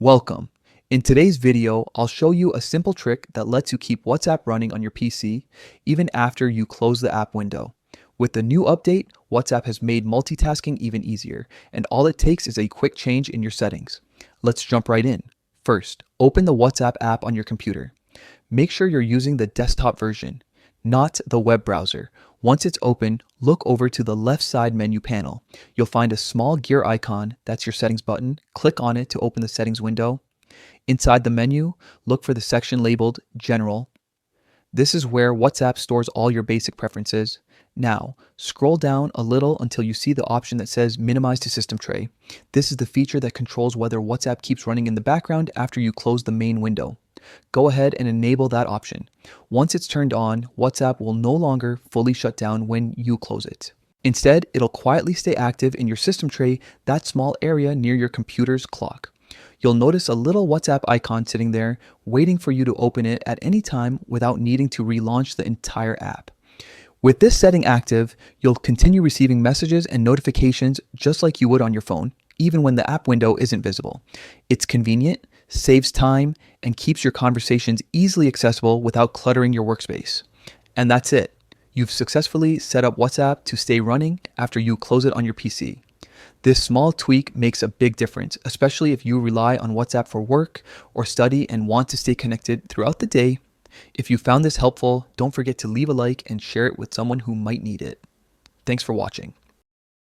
Welcome. In today's video, I'll show you a simple trick that lets you keep WhatsApp running on your PC even after you close the app window. With the new update, WhatsApp has made multitasking even easier, and all it takes is a quick change in your settings. Let's jump right in. First, open the WhatsApp app on your computer. Make sure you're using the desktop version, not the web browser. Once it's open, look over to the left side menu panel. You'll find a small gear icon, that's your settings button. Click on it to open the settings window. Inside the menu, look for the section labeled General. This is where WhatsApp stores all your basic preferences. Now, scroll down a little until you see the option that says Minimize to System Tray. This is the feature that controls whether WhatsApp keeps running in the background after you close the main window. Go ahead and enable that option. Once it's turned on, WhatsApp will no longer fully shut down when you close it. Instead, it'll quietly stay active in your system tray, that small area near your computer's clock. You'll notice a little WhatsApp icon sitting there, waiting for you to open it at any time without needing to relaunch the entire app. With this setting active, you'll continue receiving messages and notifications just like you would on your phone, even when the app window isn't visible. It's convenient, saves time, and keeps your conversations easily accessible without cluttering your workspace. And that's it. You've successfully set up WhatsApp to stay running after you close it on your PC. This small tweak makes a big difference, especially if you rely on WhatsApp for work or study and want to stay connected throughout the day. If you found this helpful, don't forget to leave a like and share it with someone who might need it. Thanks for watching.